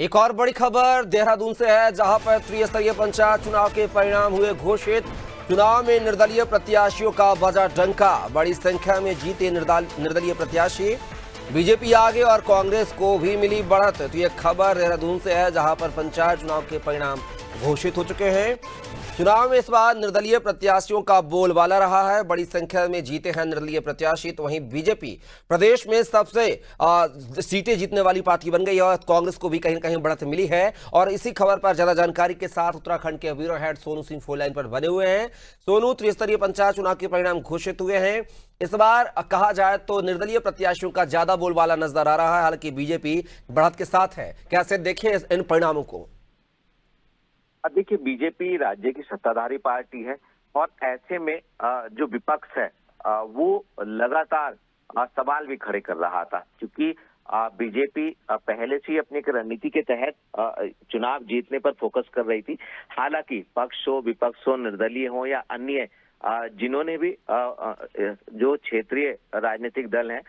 एक और बड़ी खबर देहरादून से है, जहां पर त्रिस्तरीय पंचायत चुनाव के परिणाम हुए घोषित। चुनाव में निर्दलीय प्रत्याशियों का बजा डंका, बड़ी संख्या में जीते निर्दलीय प्रत्याशी। बीजेपी आगे और कांग्रेस को भी मिली बढ़त। तो ये खबर देहरादून से है, जहां पर पंचायत चुनाव के परिणाम घोषित हो चुके हैं। चुनाव में इस बार निर्दलीय प्रत्याशियों का बोलबाला रहा है, बड़ी संख्या में जीते हैं निर्दलीय प्रत्याशी। तो वहीं बीजेपी प्रदेश में सबसे सीटें जीतने वाली पार्टी बन गई है और कांग्रेस को भी कहीं न कहीं बढ़त मिली है। और इसी खबर पर ज्यादा जानकारी के साथ उत्तराखंड के bureau head Sonu Singh phone line पर बने हुए हैं। सोनू, त्रिस्तरीय पंचायत चुनाव के परिणाम घोषित हुए हैं। इस बार कहा जाए तो निर्दलीय प्रत्याशियों का ज्यादा बोलबाला नजर आ रहा है, हालांकि बीजेपी बढ़त के साथ है। कैसे देखें इन परिणामों को? देखिए, बीजेपी राज्य की सत्ताधारी पार्टी है और ऐसे में जो विपक्ष है वो लगातार सवाल भी खड़े कर रहा था, क्योंकि बीजेपी पहले से ही अपनी एक रणनीति के तहत चुनाव जीतने पर फोकस कर रही थी। हालांकि पक्ष हो, विपक्ष हो, निर्दलीय हो या अन्य जिन्होंने भी जो क्षेत्रीय राजनीतिक दल हैं,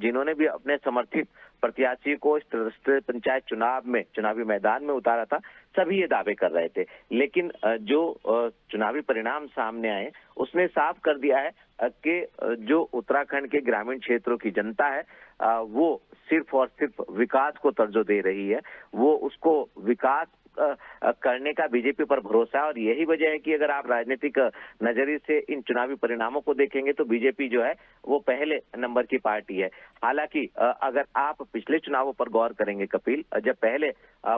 जिन्होंने भी अपने समर्थित प्रत्याशी को इस त्रिस्तरीय पंचायत चुनाव में चुनावी मैदान में उतारा था, सभी ये दावे कर रहे थे। लेकिन जो चुनावी परिणाम सामने आए उसने साफ कर दिया है कि जो उत्तराखंड के ग्रामीण क्षेत्रों की जनता है वो सिर्फ और सिर्फ विकास को तरजो दे रही है। वो उसको विकास करने का बीजेपी पर भरोसा है और यही वजह है कि अगर आप राजनीतिक नजरिए से इन चुनावी परिणामों को देखेंगे तो बीजेपी जो है वो पहले नंबर की पार्टी है। हालांकि अगर आप पिछले चुनावों पर गौर करेंगे कपिल, जब पहले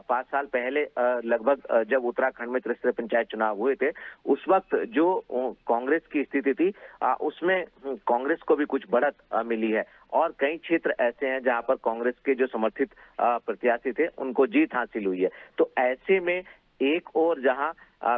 5 साल पहले लगभग जब उत्तराखंड में त्रिस्तरीय पंचायत चुनाव हुए थे, उस वक्त जो कांग्रेस की स्थिति थी उसमें कांग्रेस को भी कुछ बढ़त मिली है और कई क्षेत्र ऐसे हैं जहां पर कांग्रेस के जो समर्थित प्रत्याशी थे उनको जीत हासिल हुई है। तो ऐसे में एक और जहां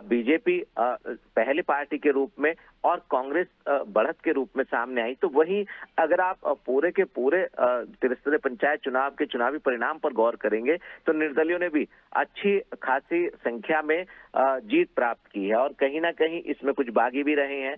बीजेपी पहली पार्टी के रूप में और कांग्रेस बढ़त के रूप में सामने आई, तो वहीं अगर आप पूरे के पूरे त्रिस्तरीय पंचायत चुनाव के चुनावी परिणाम पर गौर करेंगे तो निर्दलियों ने भी अच्छी खासी संख्या में जीत प्राप्त की है और कहीं ना कहीं इसमें कुछ बागी भी रहे हैं,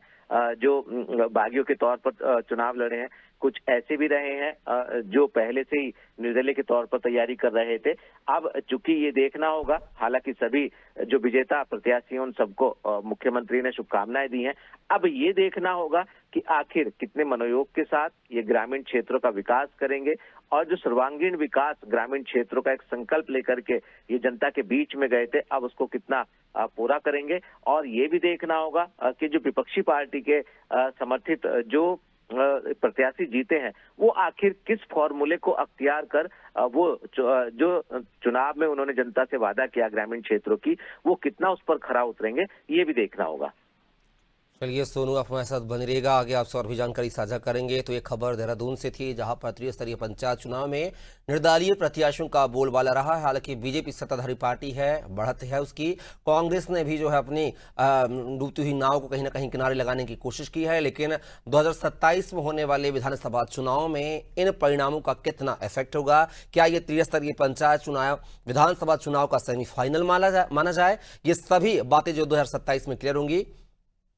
जो बागियों के तौर पर चुनाव लड़े हैं। कुछ ऐसे भी रहे हैं जो पहले से ही निर्दलीय के तौर पर तैयारी कर रहे थे। अब चूंकि ये देखना होगा, हालांकि सभी जो विजेता प्रत्याशी उन सबको मुख्यमंत्री ने शुभकामनाएं दी हैं। अब ये देखना होगा कि आखिर कितने मनोयोग के साथ ये ग्रामीण क्षेत्रों का विकास करेंगे और जो सर्वांगीण विकास ग्रामीण क्षेत्रों का एक संकल्प लेकर के ये जनता के बीच में गए थे, अब उसको कितना पूरा करेंगे। और ये भी देखना होगा कि जो विपक्षी पार्टी के समर्थित जो प्रत्याशी जीते हैं वो आखिर किस फॉर्मूले को अख्तियार कर वो जो चुनाव में उन्होंने जनता से वादा किया ग्रामीण क्षेत्रों की, वो कितना उस पर खरा उतरेंगे, ये भी देखना होगा। चलिए सोनू, आप हमारे साथ बने रहिएगा, आगे आपसे और भी जानकारी साझा करेंगे। तो ये खबर देहरादून से थी, जहां पर त्रिस्तरीय पंचायत चुनाव में निर्दलीय प्रत्याशियों का बोलबाला रहा है। हालांकि बीजेपी सत्ताधारी पार्टी है, बढ़त है उसकी। कांग्रेस ने भी जो है अपनी डूबती हुई नाव को कहीं ना कहीं किनारे लगाने की कोशिश की है। लेकिन 2027 में होने वाले विधानसभा चुनाव में इन परिणामों का कितना इफेक्ट होगा, क्या ये त्रिस्तरीय पंचायत चुनाव विधानसभा चुनाव का सेमीफाइनल माना जाए, ये सभी बातें जो 2027 में क्लियर होंगी।